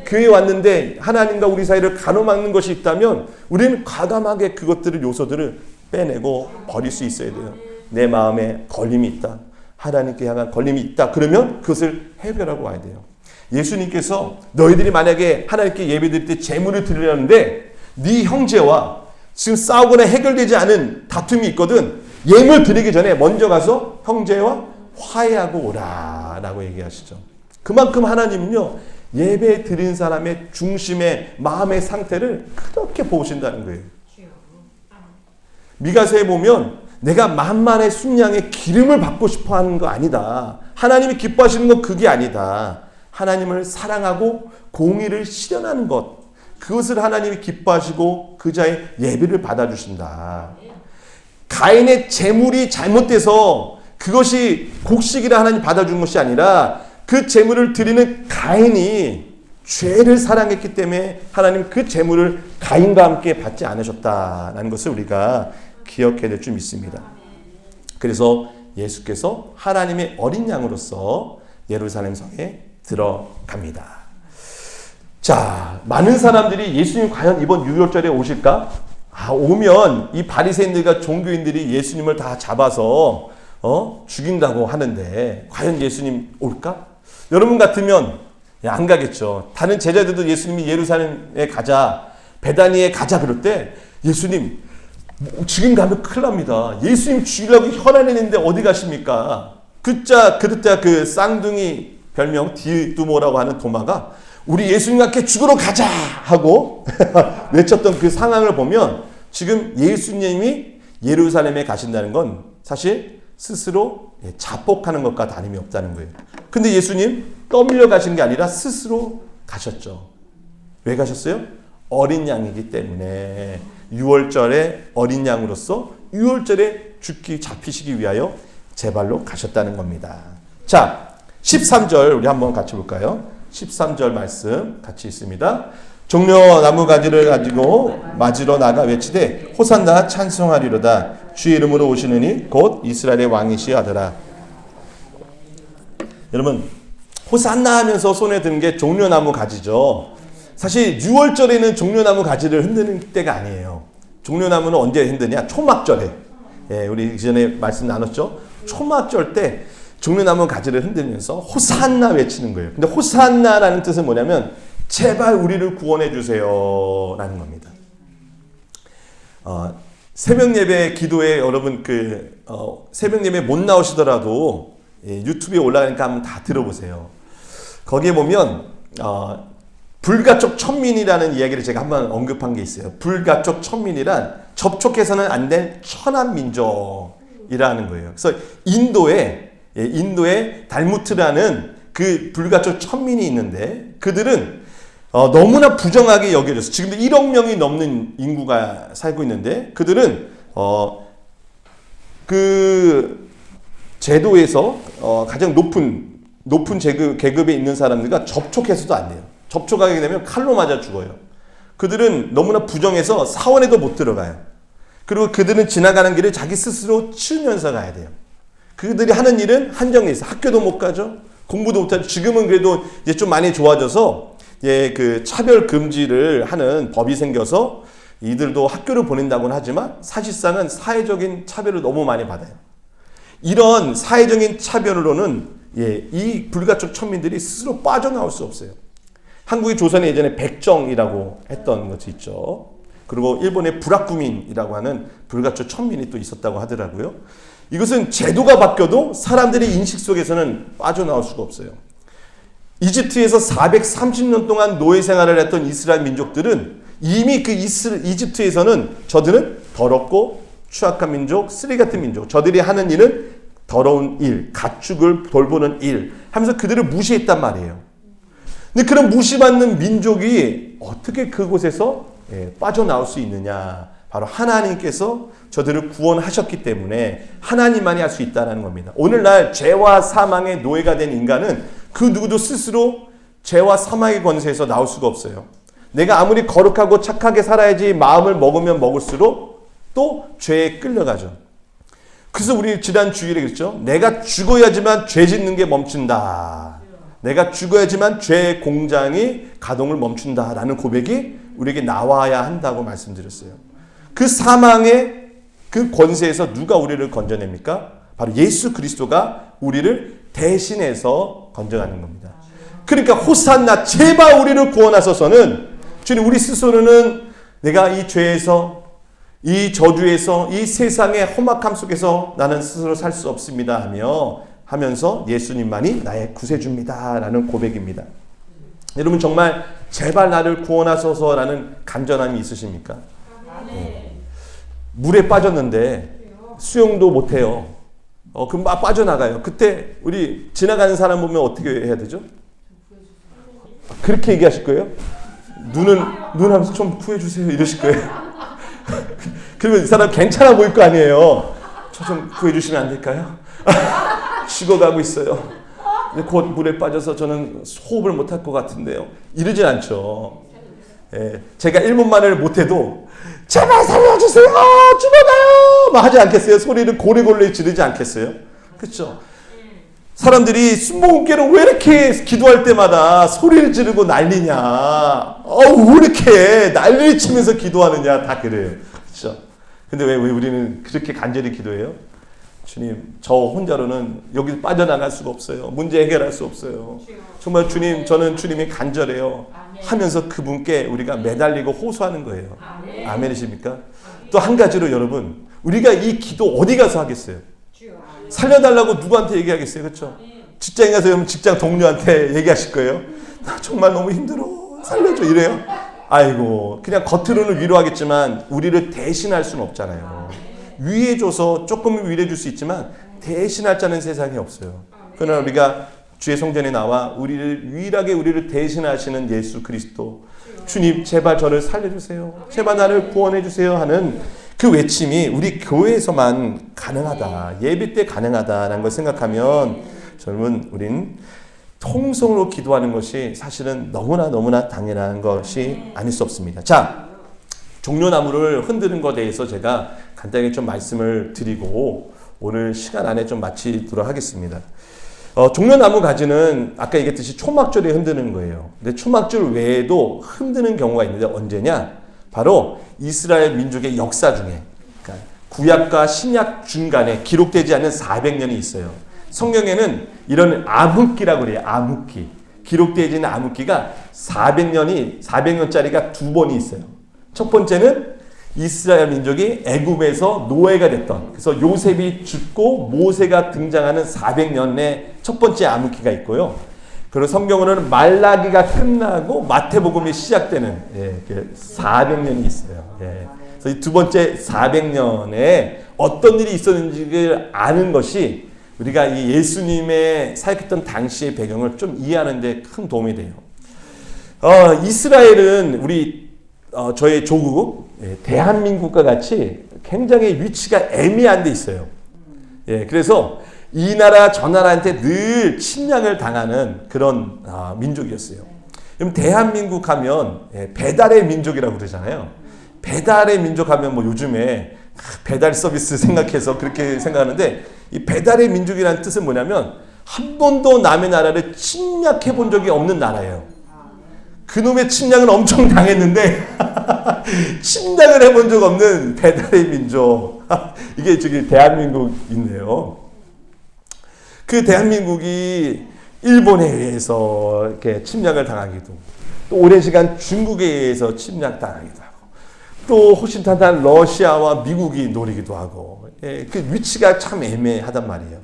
교회에 왔는데 하나님과 우리 사이를 가로막는 것이 있다면 우리는 과감하게 그것들을 요소들을 빼내고 버릴 수 있어야 돼요. 내 마음에 걸림이 있다. 하나님께 향한 걸림이 있다. 그러면 그것을 해결하고 와야 돼요. 예수님께서 너희들이 만약에 하나님께 예배드릴 때 제물을 드리려는데 네 형제와 지금 싸우거나 해결되지 않은 다툼이 있거든. 예물 드리기 전에 먼저 가서 형제와 화해하고 오라 라고 얘기하시죠. 그만큼 하나님은요, 예배 드린 사람의 중심의 마음의 상태를 그렇게 보신다는 거예요. 미가서에 보면 내가 만만의 순양의 기름을 받고 싶어 하는 거 아니다. 하나님이 기뻐하시는 건 그게 아니다. 하나님을 사랑하고 공의를 실현하는 것, 그것을 하나님이 기뻐하시고 그 자의 예배를 받아주신다. 가인의 재물이 잘못돼서 그것이 곡식이라 하나님 받아준 것이 아니라 그 재물을 드리는 가인이 죄를 사랑했기 때문에 하나님 그 재물을 가인과 함께 받지 않으셨다는 것을 우리가 기억해야 될 줄 믿습니다. 그래서 예수께서 하나님의 어린 양으로서 예루살렘 성에 들어갑니다. 자, 많은 사람들이 예수님 과연 이번 유월절에 오실까? 오면 이 바리새인들과 종교인들이 예수님을 다 잡아서 죽인다고 하는데 과연 예수님 올까? 여러분 같으면 안 가겠죠. 다른 제자들도 예수님이 예루살렘에 가자, 베다니에 가자 그럴 때 예수님 지금 가면 큰일 납니다. 예수님 죽이려고 혈안했는데 어디 가십니까? 그때 그 쌍둥이 별명 디두모라고 하는 도마가 우리 예수님과 함께 죽으러 가자 하고 외쳤던 그 상황을 보면 지금 예수님이 예루살렘에 가신다는 건 사실 스스로 자폭하는 것과 다름이 없다는 거예요. 근데 예수님 떠밀려 가신 게 아니라 스스로 가셨죠. 왜 가셨어요? 어린 양이기 때문에 유월절에 어린 양으로서 유월절에 잡히시기 위하여 제 발로 가셨다는 겁니다. 자, 13절 우리 한번 같이 볼까요? 13절 말씀 같이 있습니다. 종려 나무 가지를 가지고 맞으러 나가 외치되 호산나 찬송하리로다. 주의 이름으로 오시느니 곧 이스라엘의 왕이시여 하더라. 여러분, 호산나 하면서 손에 드는 게 종려나무 가지죠. 사실 6월절에는 종려나무 가지를 흔드는 때가 아니에요. 종려나무는 언제 흔드냐? 초막절에. 예, 우리 이전에 말씀 나눴죠. 초막절 때 종려나무 가지를 흔들면서 호산나 외치는 거예요. 근데 호산나라는 뜻은 뭐냐면 제발 우리를 구원해 주세요 라는 겁니다. 새벽 예배 기도에 여러분 새벽 예배 못 나오시더라도 유튜브에 올라가니까 한번 다 들어보세요. 거기에 보면 불가촉 천민이라는 이야기를 제가 한번 언급한 게 있어요. 불가촉 천민이란 접촉해서는 안 된 천한 민족이라는 거예요. 그래서 인도에 달무트라는 그 불가촉 천민이 있는데 그들은 너무나 부정하게 여겨져서 지금도 1억 명이 넘는 인구가 살고 있는데 그들은 그 제도에서 가장 높은 계급에 있는 사람들과 접촉해서도 안 돼요. 접촉하게 되면 칼로 맞아 죽어요. 그들은 너무나 부정해서 사원에도 못 들어가요. 그리고 그들은 지나가는 길을 자기 스스로 치우면서 가야 돼요. 그들이 하는 일은 한정돼 있어요. 학교도 못 가죠. 공부도 못 하죠. 지금은 그래도 이제 좀 많이 좋아져서 그 차별 금지를 하는 법이 생겨서 이들도 학교를 보낸다고는 하지만 사실상은 사회적인 차별을 너무 많이 받아요. 이런 사회적인 차별로는 이 불가촉 천민들이 스스로 빠져나올 수 없어요. 한국의 조선에 예전에 백정이라고 했던 것이 있죠. 그리고 일본의 부라쿠민이라고 하는 불가촉 천민이 또 있었다고 하더라고요. 이것은 제도가 바뀌어도 사람들의 인식 속에서는 빠져나올 수가 없어요. 이집트에서 430년 동안 노예 생활을 했던 이스라엘 민족들은 이미 그 이집트에서는 저들은 더럽고 추악한 민족, 쓰레기 같은 민족, 저들이 하는 일은 더러운 일, 가축을 돌보는 일 하면서 그들을 무시했단 말이에요. 근데 그런 무시받는 민족이 어떻게 그곳에서 빠져나올 수 있느냐? 바로 하나님께서 저들을 구원하셨기 때문에 하나님만이 할 수 있다는 겁니다. 오늘날 죄와 사망의 노예가 된 인간은 그 누구도 스스로 죄와 사망의 권세에서 나올 수가 없어요. 내가 아무리 거룩하고 착하게 살아야지 마음을 먹으면 먹을수록 또 죄에 끌려가죠. 그래서 우리 지난 주일에 그랬죠. 내가 죽어야지만 죄 짓는 게 멈춘다. 내가 죽어야지만 죄의 공장이 가동을 멈춘다라는 고백이 우리에게 나와야 한다고 말씀드렸어요. 그 사망의 그 권세에서 누가 우리를 건져냅니까? 바로 예수 그리스도가 우리를 대신해서 건져가는 겁니다. 그러니까 호산나 제발 우리를 구원하소서는 주님 우리 스스로는 내가 이 죄에서 이 저주에서 이 세상의 험악함 속에서 나는 스스로 살 수 없습니다 하면서 예수님만이 나의 구세주입니다라는 고백입니다. 여러분 정말 제발 나를 구원하소서라는 간절함이 있으십니까? 물에 빠졌는데 수영도 못해요. 그럼 막 빠져나가요. 그때 우리 지나가는 사람 보면 어떻게 해야 되죠? 그렇게 얘기하실 거예요? 눈 하면서 좀 구해주세요 이러실 거예요. 그러면 이 사람 괜찮아 보일 거 아니에요. 저 좀 구해주시면 안 될까요? 죽어가고 있어요. 곧 물에 빠져서 저는 호흡을 못할 것 같은데요. 이러진 않죠. 제가 1분만을 못해도 제발 살려주세요 죽어가요 막 하지 않겠어요? 소리를 고래고래 지르지 않겠어요? 그렇죠? 사람들이 순복음교회는 왜 이렇게 기도할 때마다 소리를 지르고 난리냐 왜 이렇게 난리를 치면서 기도하느냐 다 그래요. 그렇죠? 근데 왜 우리는 그렇게 간절히 기도해요? 주님 저 혼자로는 여기 빠져나갈 수가 없어요. 문제 해결할 수 없어요. 정말 주님 저는 주님이 간절해요 하면서 그분께 우리가 매달리고 호소하는 거예요. 아멘이십니까? 또 한 가지로 여러분 우리가 이 기도 어디 가서 하겠어요? 살려달라고 누구한테 얘기하겠어요? 그렇죠? 직장에 가서 여러분 직장 동료한테 얘기하실 거예요. 나 정말 너무 힘들어 살려줘 이래요? 아이고 그냥 겉으로는 위로하겠지만 우리를 대신할 수는 없잖아요. 위해줘서 조금 위로해줄 수 있지만 대신할 자는 세상에 없어요. 그러나 우리가 주의 성전에 나와 유일하게 우리를 대신하시는 예수 그리스도 주님 제발 저를 살려주세요. 제발 나를 구원해주세요 하는 그 외침이 우리 교회에서만 가능하다. 예배 때 가능하다라는 걸 생각하면 저는 우린 통성으로 기도하는 것이 사실은 너무나 당연한 것이 아닐 수 없습니다. 자, 종려나무를 흔드는 것에 대해서 제가 간단히 좀 말씀을 드리고 오늘 시간 안에 좀 마치도록 하겠습니다. 종려나무 가지는 아까 얘기했듯이 초막절에 흔드는 거예요. 근데 초막절 외에도 흔드는 경우가 있는데 언제냐? 바로 이스라엘 민족의 역사 중에, 그러니까 구약과 신약 중간에 기록되지 않은 400년이 있어요. 성경에는 이런 암흑기라고 그래요. 암흑기. 기록되지 않은 암흑기가 400년짜리가 두 번이 있어요. 첫 번째는 이스라엘 민족이 애굽에서 노예가 됐던, 그래서 요셉이 죽고 모세가 등장하는 400년의 첫 번째 암흑기가 있고요. 그리고 성경으로는 말라기가 끝나고 마태복음이 시작되는 400년이 있어요. 그래서 이 두 번째 400년에 어떤 일이 있었는지를 아는 것이 우리가 이 예수님의 사역했던 당시의 배경을 좀 이해하는 데 큰 도움이 돼요. 이스라엘은 저의 조국, 대한민국과 같이 굉장히 위치가 애매한 데 있어요. 그래서 이 나라 저 나라한테 늘 침략을 당하는 그런 민족이었어요. 그럼 대한민국 하면 배달의 민족이라고 그러잖아요. 배달의 민족 하면 뭐 요즘에 배달 서비스 생각해서 그렇게 생각하는데, 이 배달의 민족이라는 뜻은 뭐냐면 한 번도 남의 나라를 침략해 본 적이 없는 나라예요. 그놈의 침략은 엄청 당했는데 침략을 해본 적 없는 배달의 민족. 이게 저기 대한민국인데요. 그 대한민국이 일본에 의해서 이렇게 침략을 당하기도, 또 오랜 시간 중국에 의해서 침략당하기도 하고, 또 호신탄탄 러시아와 미국이 노리기도 하고, 그 위치가 참 애매하단 말이에요.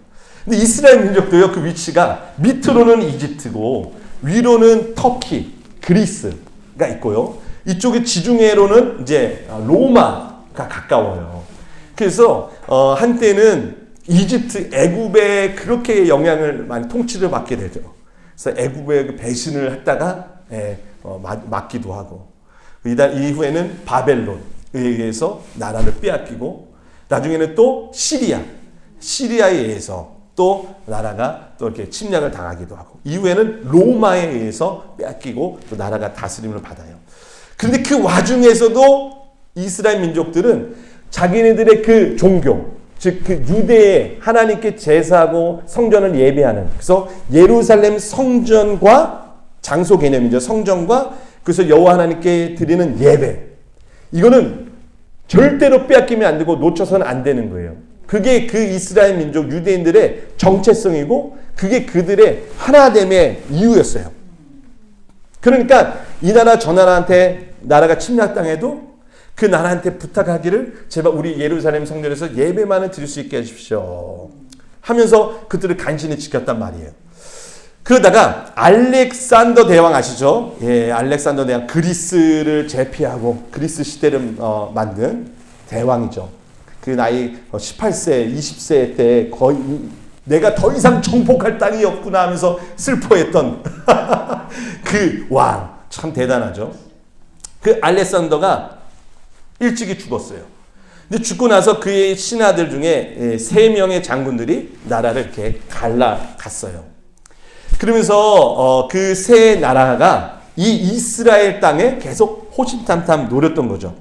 근데 이스라엘 민족도요, 그 위치가 밑으로는 이집트고 위로는 터키, 그리스가 있고요. 이쪽에 지중해로는 이제 로마가 가까워요. 그래서 한때는 이집트, 애굽에 그렇게 영향을 많이 통치를 받게 되죠. 그래서 애굽에 배신을 했다가 맞기도 하고, 이후에는 바벨론에 의해서 나라를 빼앗기고, 나중에는 또 시리아에 의해서 또 나라가 또 이렇게 침략을 당하기도 하고, 이후에는 로마에 의해서 빼앗기고 또 나라가 다스림을 받아요. 그런데 그 와중에서도 이스라엘 민족들은 자기네들의 그 종교, 즉 그 유대의 하나님께 제사하고 성전을 예배하는, 그래서 예루살렘 성전과 장소 개념이죠. 성전과 그래서 여호와 하나님께 드리는 예배, 이거는 절대로 빼앗기면 안 되고 놓쳐서는 안 되는 거예요. 그게 그 이스라엘 민족 유대인들의 정체성이고 그게 그들의 하나됨의 이유였어요. 그러니까 이 나라 저 나라한테 나라가 침략당해도 그 나라한테 부탁하기를 제발 우리 예루살렘 성전에서 예배만을 드릴 수 있게 해주십시오 하면서 그들을 간신히 지켰단 말이에요. 그러다가 알렉산더 대왕 아시죠? 알렉산더 대왕, 그리스를 제피하고 그리스 시대를 만든 대왕이죠. 그 나이 18세, 20세 때 거의 내가 더 이상 정복할 땅이 없구나 하면서 슬퍼했던 그 왕, 참 대단하죠. 그 알렉산더가 일찍이 죽었어요. 근데 죽고 나서 그의 신하들 중에 3명의 장군들이 나라를 이렇게 갈라갔어요. 그러면서 그 세 나라가 이 이스라엘 땅에 계속 호신탐탐 노렸던 거죠.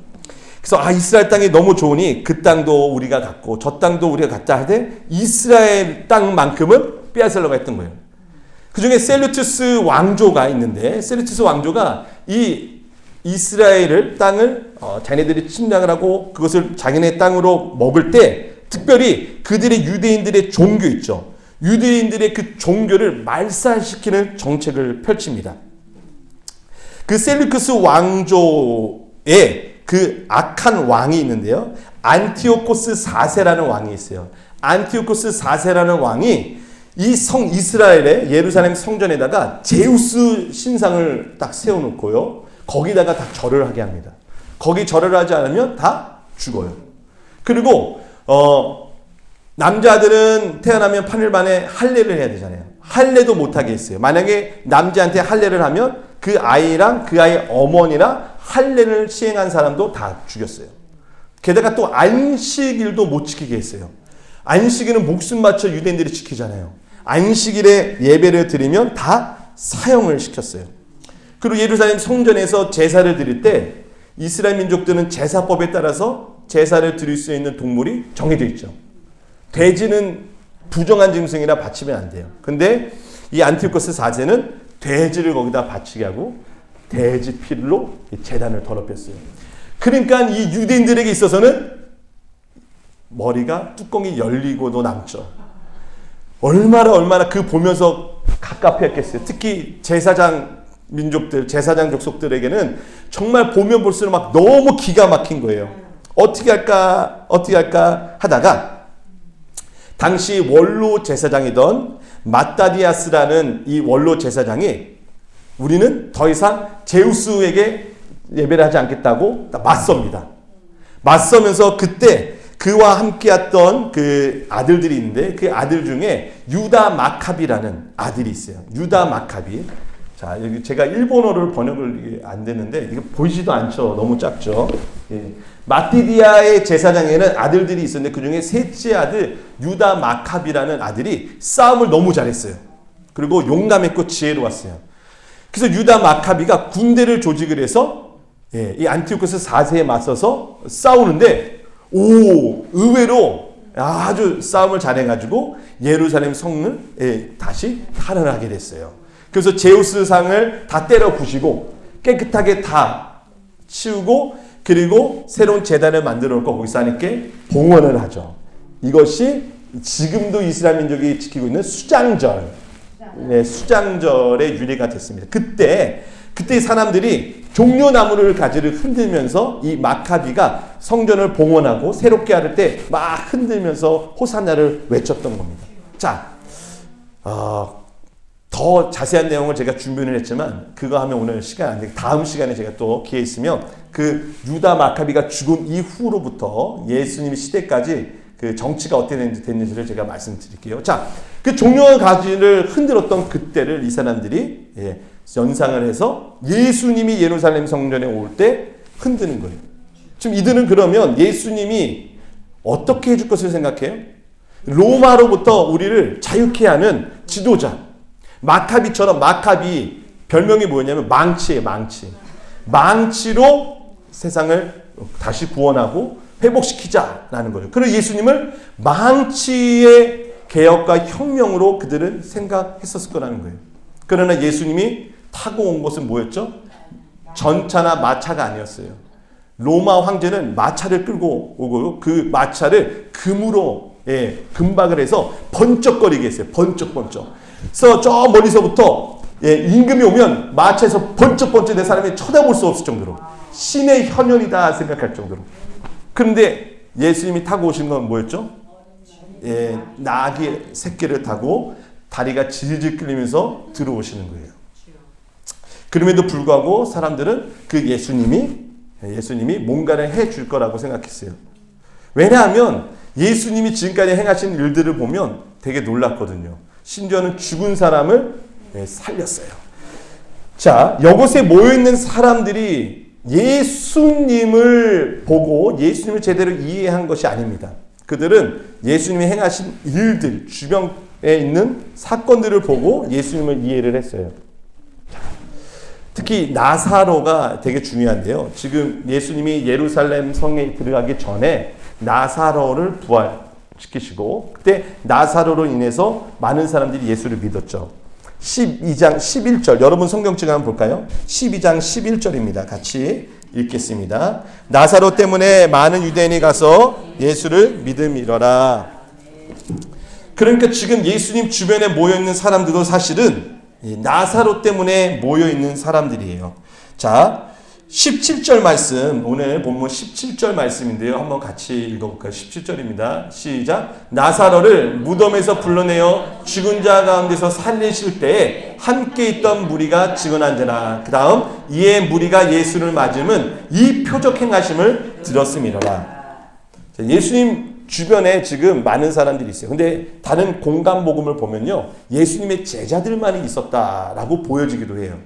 그래서 이스라엘 땅이 너무 좋으니 그 땅도 우리가 갖고 저 땅도 우리가 갖자 하되 이스라엘 땅만큼은 빼앗으려고 했던 거예요. 그 중에 셀루투스 왕조가 있는데, 셀루투스 왕조가 이 이스라엘 땅을 자기네들이 침략을 하고 그것을 자기네 땅으로 먹을 때 특별히 그들의 유대인들의 종교 있죠. 유대인들의 그 종교를 말살시키는 정책을 펼칩니다. 그 셀루쿠스 왕조의 그 악한 왕이 있는데요. 안티오코스 4세라는 왕이 있어요. 안티오코스 4세라는 왕이 이 이스라엘의 예루살렘 성전에다가 제우스 신상을 딱 세워놓고요. 거기다가 다 절을 하게 합니다. 거기 절을 하지 않으면 다 죽어요. 그리고 남자들은 태어나면 8일 만에 할례를 해야 되잖아요. 할례도 못하게 했어요. 만약에 남자한테 할례를 하면 그 아이랑 그 아이 어머니랑 할례를 시행한 사람도 다 죽였어요. 게다가 또 안식일도 못 지키게 했어요. 안식일은 목숨 맞춰 유대인들이 지키잖아요. 안식일에 예배를 드리면 다 사형을 시켰어요. 그리고 예루살렘 성전에서 제사를 드릴 때 이스라엘 민족들은 제사법에 따라서 제사를 드릴 수 있는 동물이 정해져 있죠. 돼지는 부정한 짐승이라 바치면 안 돼요. 근데 이 안티오코스 4세는 돼지를 거기다 바치게 하고 돼지 피로 제단을 더럽혔어요. 그러니까 이 유대인들에게 있어서는 머리가 뚜껑이 열리고도 남죠. 얼마나 그 보면서 갑갑했겠어요. 특히 제사장 민족들, 제사장 족속들에게는 정말 보면 볼수록 막 너무 기가 막힌 거예요. 어떻게 할까 하다가 당시 원로 제사장이던 마따디아스라는 이 원로 제사장이 우리는 더 이상 제우스에게 예배를 하지 않겠다고 맞섭니다. 맞서면서 그때 그와 함께했던 그 아들들이 있는데 그 아들 중에 유다 마카비라는 아들이 있어요. 유다 마카비. 자, 여기 제가 일본어를 번역을 안 되는데 이게 보이지도 않죠. 너무 작죠. 예. 마띠디아의 제사장에는 아들들이 있었는데 그 중에 셋째 아들 유다 마카비라는 아들이 싸움을 너무 잘했어요. 그리고 용감했고 지혜로웠어요. 그래서 유다 마카비가 군대를 조직을 해서 이 안티오코스 4세에 맞서서 싸우는데 의외로 아주 싸움을 잘해가지고 예루살렘 성을 다시 탈환하게 됐어요. 그래서 제우스상을 다 때려 부시고 깨끗하게 다 치우고 그리고 새로운 제단을 만들어 놓고 거기서 하나님께 봉헌을 하죠. 이것이 지금도 이스라엘 민족이 지키고 있는 수장절, 수장절의 유래가 됐습니다. 그때 사람들이 종려나무를 가지를 흔들면서 이 마카비가 성전을 봉헌하고 새롭게 할 때 막 흔들면서 호산나를 외쳤던 겁니다. 자, 더 자세한 내용을 제가 준비를 했지만 그거 하면 오늘 시간 안 되고 다음 시간에 제가 또 기회 있으면 그 유다 마카비가 죽은 이후로부터 예수님 시대까지 그 정치가 어떻게 됐는지를 제가 말씀드릴게요. 자, 그 종려의 가지를 흔들었던 그때를 이 사람들이 연상을 해서 예수님이 예루살렘 성전에 올 때 흔드는 거예요. 지금 이들은 그러면 예수님이 어떻게 해줄 것을 생각해요? 로마로부터 우리를 자유케 하는 지도자. 마카비처럼 마카비 별명이 뭐였냐면 망치예요. 망치로 세상을 다시 구원하고 회복시키자라는 거예요. 그리고 예수님을 망치의 개혁과 혁명으로 그들은 생각했었을 거라는 거예요. 그러나 예수님이 타고 온 것은 뭐였죠? 전차나 마차가 아니었어요. 로마 황제는 마차를 끌고 오고 그 마차를 금으로 금박을 해서 번쩍거리게 했어요. 번쩍번쩍. 그래서 저 멀리서부터 임금이 오면 마차에서 번쩍번쩍 내 사람이 쳐다볼 수 없을 정도로 신의 현현이다 생각할 정도로. 그런데 예수님이 타고 오신 건 뭐였죠? 나귀 새끼를 타고 다리가 질질 끌리면서 들어오시는 거예요. 그럼에도 불구하고 사람들은 그 예수님이 뭔가를 해줄 거라고 생각했어요. 왜냐하면 예수님이 지금까지 행하신 일들을 보면 되게 놀랐거든요. 심지어는 죽은 사람을 살렸어요. 자, 이곳에 모여있는 사람들이 예수님을 보고 예수님을 제대로 이해한 것이 아닙니다. 그들은 예수님이 행하신 일들, 주변에 있는 사건들을 보고 예수님을 이해를 했어요. 특히 나사로가 되게 중요한데요. 지금 예수님이 예루살렘 성에 들어가기 전에 나사로를 부활시키시고 그때 나사로로 인해서 많은 사람들이 예수를 믿었죠. 12장 11절 여러분 성경책 한번 볼까요? 12장 11절입니다. 같이 읽겠습니다. 나사로 때문에 많은 유대인이 가서 예수를 믿음이러라. 그러니까 지금 예수님 주변에 모여있는 사람들도 사실은 나사로 때문에 모여있는 사람들이에요. 자, 17절 말씀, 오늘 본문 17절 말씀인데요. 한번 같이 읽어볼까요? 17절입니다. 시작. 나사로를 무덤에서 불러내어 죽은 자 가운데서 살리실 때에 함께 있던 무리가 증언한지라. 그 다음 이에 무리가 예수를 맞음은 이 표적 행하심을 들었음이로라. 예수님 주변에 지금 많은 사람들이 있어요. 근데 다른 공간복음을 보면요, 예수님의 제자들만이 있었다라고 보여지기도 해요.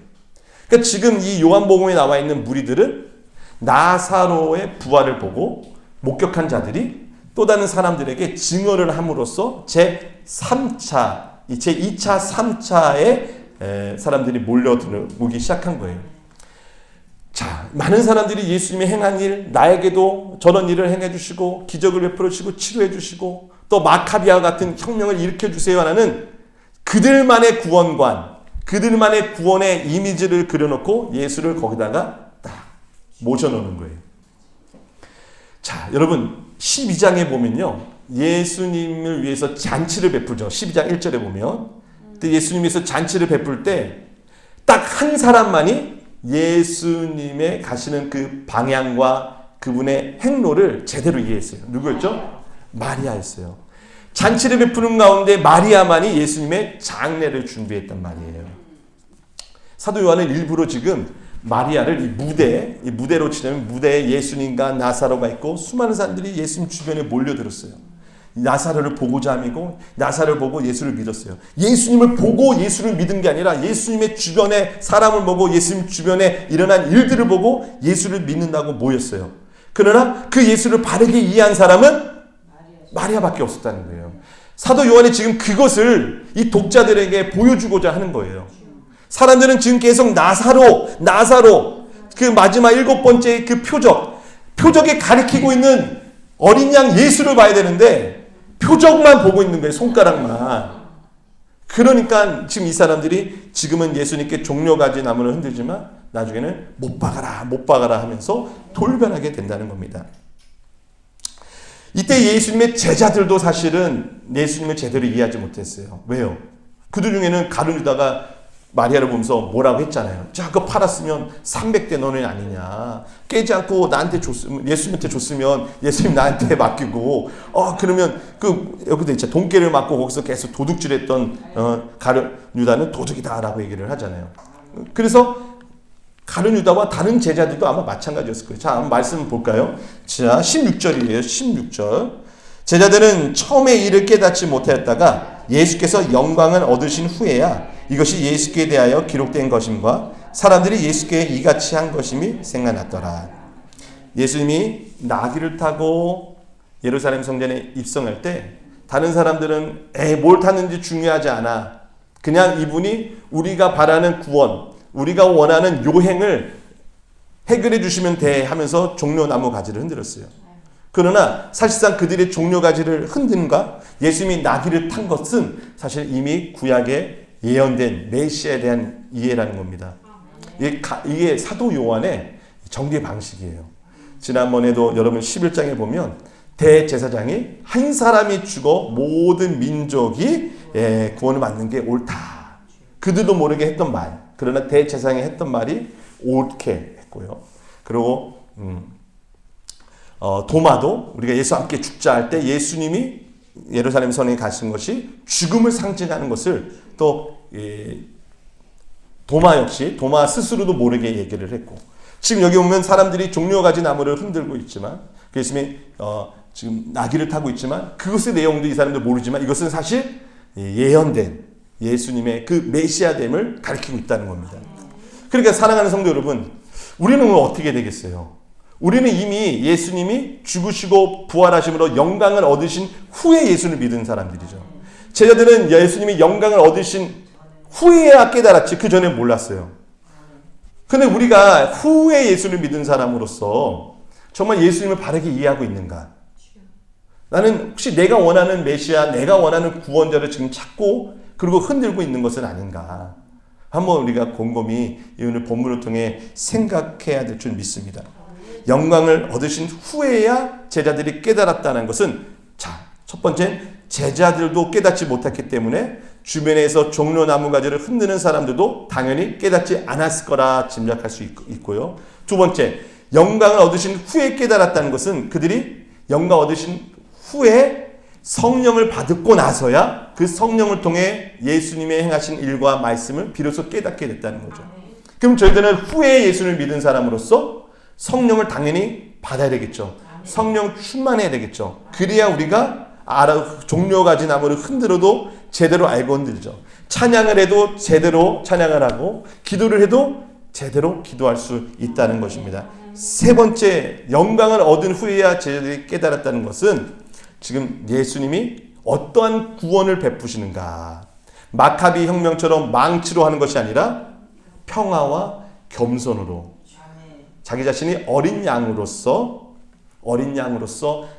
그러니까 지금 이 요한복음에 나와 있는 무리들은 나사로의 부활을 보고 목격한 자들이 또 다른 사람들에게 증언을 함으로써 제2차, 3차에 사람들이 몰려들기 시작한 거예요. 자, 많은 사람들이 예수님이 행한 일, 나에게도 저런 일을 행해 주시고 기적을 베풀어 주시고 치료해 주시고 또 마카비아와 같은 혁명을 일으켜 주세요 하는 그들만의 구원관, 그들만의 구원의 이미지를 그려놓고 예수를 거기다가 딱 모셔놓는 거예요. 자, 여러분 12장에 보면요, 예수님을 위해서 잔치를 베풀죠. 12장 1절에 보면 예수님께서 잔치를 베풀 때 딱 한 사람만이 예수님의 가시는 그 방향과 그분의 행로를 제대로 이해했어요. 누구였죠? 마리아였어요. 잔치를 베푸는 가운데 마리아만이 예수님의 장례를 준비했단 말이에요. 사도 요한은 일부러 지금 마리아를 이 무대로 치려면 무대에 예수님과 나사로가 있고 수많은 사람들이 예수님 주변에 몰려들었어요. 나사로를 보고자 함이고 나사로를 보고 예수를 믿었어요. 예수님을 보고 예수를 믿은 게 아니라 예수님의 주변에 사람을 보고 예수님 주변에 일어난 일들을 보고 예수를 믿는다고 모였어요. 그러나 그 예수를 바르게 이해한 사람은 마리아밖에 없었다는 거예요. 사도 요한이 지금 그것을 이 독자들에게 보여주고자 하는 거예요. 사람들은 지금 계속 나사로 그 마지막 7번째 그 표적에 가리키고 있는 어린 양 예수를 봐야 되는데 표적만 보고 있는 거예요. 손가락만. 그러니까 지금 이 사람들이 지금은 예수님께 종려가지 나무를 흔들지만 나중에는 못 박아라 하면서 돌변하게 된다는 겁니다. 이때 예수님의 제자들도 사실은 예수님을 제대로 이해하지 못했어요. 왜요? 그들 중에는 가룟 유다가 마리아를 보면서 뭐라고 했잖아요. 자, 그거 팔았으면 300데나리 아니냐. 깨지 않고 나한테 줬으면, 예수님한테 줬으면 예수님 나한테 맡기고, 그러면 여기도 있죠. 돈깨를 맞고 거기서 계속 도둑질했던 가룟 유다는 도둑이다라고 얘기를 하잖아요. 그래서 가룟 유다와 다른 제자들도 아마 마찬가지였을 거예요. 자, 한번 말씀 볼까요? 자, 16절이에요. 16절. 제자들은 처음에 이를 깨닫지 못하였다가 예수께서 영광을 얻으신 후에야 이것이 예수께 대하여 기록된 것임과 사람들이 예수께 이같이 한 것임이 생각났더라. 예수님이 나귀를 타고 예루살렘 성전에 입성할 때 다른 사람들은 뭘 탔는지 중요하지 않아. 그냥 이분이 우리가 바라는 구원, 우리가 원하는 요행을 해결해 주시면 돼 하면서 종려나무 가지를 흔들었어요. 그러나 사실상 그들의 종려가지를 흔든가 예수님이 나귀를 탄 것은 사실 이미 구약에 예언된 메시아에 대한 이해라는 겁니다. 이게 사도 요한의 정리 방식이에요. 지난번에도 여러분 11장에 보면 대제사장이 한 사람이 죽어 모든 민족이 구원을 받는 게 옳다. 그들도 모르게 했던 말. 그러나 대제사장이 했던 말이 옳게 했고요. 그리고 도마도 우리가 예수와 함께 죽자 할 때 예수님이 예루살렘 성에 가신 것이 죽음을 상징하는 것을 또 도마 스스로도 모르게 얘기를 했고, 지금 여기 보면 사람들이 종려가지 나무를 흔들고 있지만 예수님이 지금 나귀를 타고 있지만 그것의 내용도 이 사람들 모르지만 이것은 사실 예언된 예수님의 그 메시아됨을 가리키고 있다는 겁니다. 그러니까 사랑하는 성도 여러분, 우리는 어떻게 되겠어요? 우리는 이미 예수님이 죽으시고 부활하심으로 영광을 얻으신 후에 예수를 믿은 사람들이죠. 제자들은 예수님이 영광을 얻으신 후에야 깨달았지 그 전에 몰랐어요. 근데 우리가 후에 예수를 믿은 사람으로서 정말 예수님을 바르게 이해하고 있는가? 나는 혹시 내가 원하는 메시아, 내가 원하는 구원자를 지금 찾고 그리고 흔들고 있는 것은 아닌가? 한번 우리가 곰곰이 오늘 본문을 통해 생각해야 될 줄 믿습니다. 영광을 얻으신 후에야 제자들이 깨달았다는 것은, 자, 첫 번째, 제자들도 깨닫지 못했기 때문에 주변에서 종려나무 가지를 흔드는 사람들도 당연히 깨닫지 않았을 거라 짐작할 수 있고요. 두 번째, 영광을 얻으신 후에 깨달았다는 것은 그들이 영광 얻으신 후에 성령을 받고 나서야 그 성령을 통해 예수님의 행하신 일과 말씀을 비로소 깨닫게 됐다는 거죠. 그럼 저희들은 후에 예수를 믿은 사람으로서 성령을 당연히 받아야 되겠죠. 성령 충만해야 되겠죠. 그래야 우리가 종려가지 나무를 흔들어도 제대로 알고 흔들죠. 찬양을 해도 제대로 찬양을 하고 기도를 해도 제대로 기도할 수 있다는 것입니다. 세 번째, 영광을 얻은 후에야 제자들이 깨달았다는 것은 지금 예수님이 어떠한 구원을 베푸시는가, 마카비 혁명처럼 망치로 하는 것이 아니라 평화와 겸손으로, 자기 자신이 어린 양으로서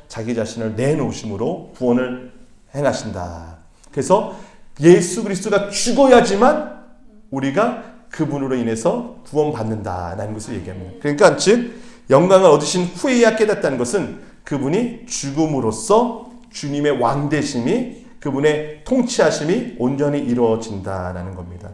자기 자신을 내놓으심으로 구원을 행하신다. 그래서 예수 그리스도가 죽어야지만 우리가 그분으로 인해서 구원받는다라는 것을 얘기합니다. 그러니까 즉 영광을 얻으신 후에야 깨닫다는 것은 그분이 죽음으로써 주님의 왕되심이, 그분의 통치하심이 온전히 이루어진다라는 겁니다.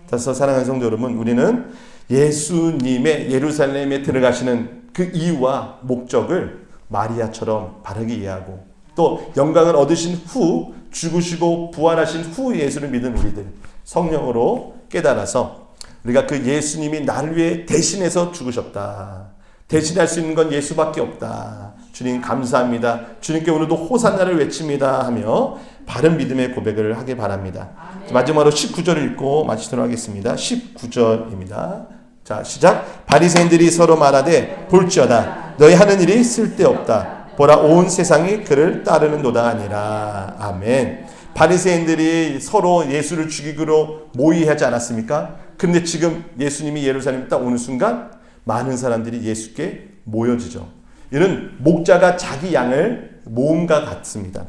그래서 사랑하는 성도 여러분, 우리는 예수님의 예루살렘에 들어가시는 그 이유와 목적을 마리아처럼 바르게 이해하고, 또 영광을 얻으신 후, 죽으시고 부활하신 후 예수를 믿은 우리들 성령으로 깨달아서 우리가 그 예수님이 나를 위해 대신해서 죽으셨다, 대신할 수 있는 건 예수밖에 없다, 주님 감사합니다, 주님께 오늘도 호산나를 외칩니다 하며 바른 믿음의 고백을 하길 바랍니다. 마지막으로 19절을 읽고 마치도록 하겠습니다. 19절입니다. 자, 시작. 바리새인들이 서로 말하되 볼지어다 너희 하는 일이 쓸데없다. 보라 온 세상이 그를 따르는도다 아니라. 아멘. 바리새인들이 서로 예수를 죽이기로 모의하지 않았습니까? 그런데 지금 예수님이 예루살렘에 딱 오는 순간 많은 사람들이 예수께 모여지죠. 이는 목자가 자기 양을 모음과 같습니다.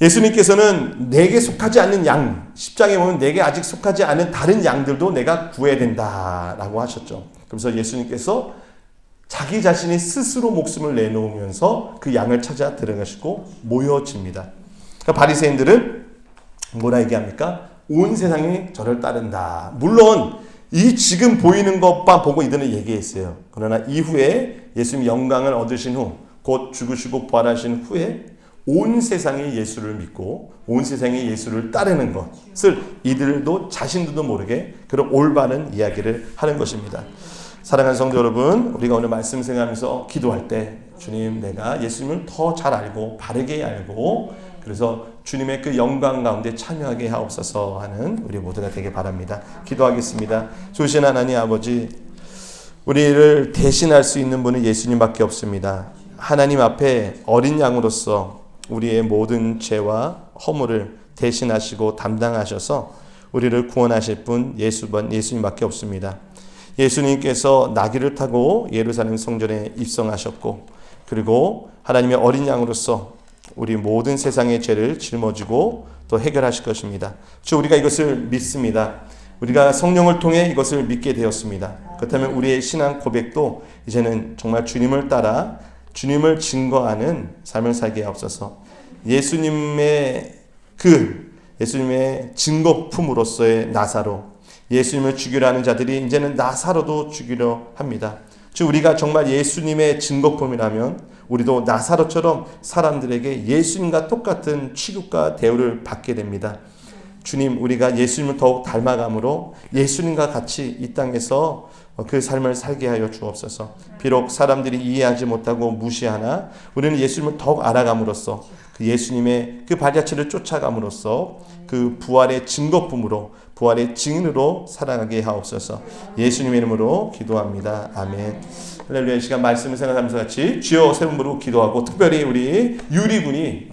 예수님께서는 내게 속하지 않는 양, 10장에 보면 내게 아직 속하지 않은 다른 양들도 내가 구해야 된다라고 하셨죠. 그래서 예수님께서 자기 자신이 스스로 목숨을 내놓으면서 그 양을 찾아 들어가시고 모여집니다. 그러니까 바리새인들은 뭐라 얘기합니까? 온 세상이 저를 따른다. 물론 이 지금 보이는 것만 보고 이들은 얘기했어요. 그러나 이후에 예수님 영광을 얻으신 후, 곧 죽으시고 부활하신 후에 온 세상이 예수를 믿고 온 세상이 예수를 따르는 것을 이들도 자신들도 모르게 그런 올바른 이야기를 하는 것입니다. 사랑하는 성도 여러분, 우리가 오늘 말씀 생각하면서 기도할 때 주님, 내가 예수님을 더 잘 알고 바르게 알고 그래서 주님의 그 영광 가운데 참여하게 하옵소서 하는 우리 모두가 되길 바랍니다. 기도하겠습니다. 좋으신 하나님 아버지, 우리를 대신할 수 있는 분은 예수님밖에 없습니다. 하나님 앞에 어린 양으로서 우리의 모든 죄와 허물을 대신하시고 담당하셔서 우리를 구원하실 분 예수님밖에 없습니다. 예수님께서 나귀를 타고 예루살렘 성전에 입성하셨고, 그리고 하나님의 어린 양으로서 우리 모든 세상의 죄를 짊어지고 또 해결하실 것입니다. 주, 우리가 이것을 믿습니다. 우리가 성령을 통해 이것을 믿게 되었습니다. 그렇다면 우리의 신앙 고백도 이제는 정말 주님을 따라 주님을 증거하는 삶을 살게 하옵소서. 예수님의 증거품으로서의 나사로, 예수님을 죽이려 하는 자들이 이제는 나사로도 죽이려 합니다. 즉 우리가 정말 예수님의 증거품이라면 우리도 나사로처럼 사람들에게 예수님과 똑같은 취급과 대우를 받게 됩니다. 주님, 우리가 예수님을 더욱 닮아감으로 예수님과 같이 이 땅에서 그 삶을 살게 하여 주옵소서. 비록 사람들이 이해하지 못하고 무시하나 우리는 예수님을 더욱 알아감으로써 그 예수님의 그 발자취를 쫓아감으로써 그 부활의 증거품으로, 부활의 증인으로 살아가게 하옵소서. 예수님의 이름으로 기도합니다. 아멘. 할렐루야. 이 시간 말씀을 생각하면서 같이 주여 세 번 부르고 기도하고, 특별히 우리 유리군이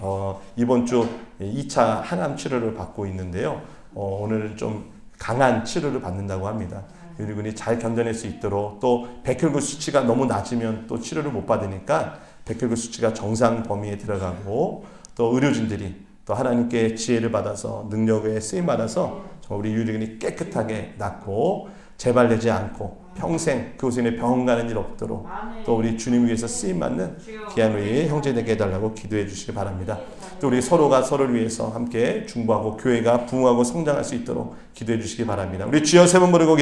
이번 주 2차 항암 치료를 받고 있는데요. 오늘은 좀 강한 치료를 받는다고 합니다. 유리군이 잘 견뎌낼 수 있도록, 또 백혈구 수치가 너무 낮으면 또 치료를 못 받으니까 백혈구 수치가 정상 범위에 들어가고, 또 의료진들이 또 하나님께 지혜를 받아서 능력에 쓰임 받아서 우리 유리군이 깨끗하게 낫고 재발되지 않고 평생 그곳에 병원 가는 일 없도록 또 우리 주님 위해서 쓰임 받는 귀한 우리 형제 되게 해달라고 기도해 주시기 바랍니다. 또 우리 서로가 서로를 위해서 함께 중보하고 교회가 부흥하고 성장할 수 있도록 기도해 주시기 바랍니다. 우리 주여 세 번 부르고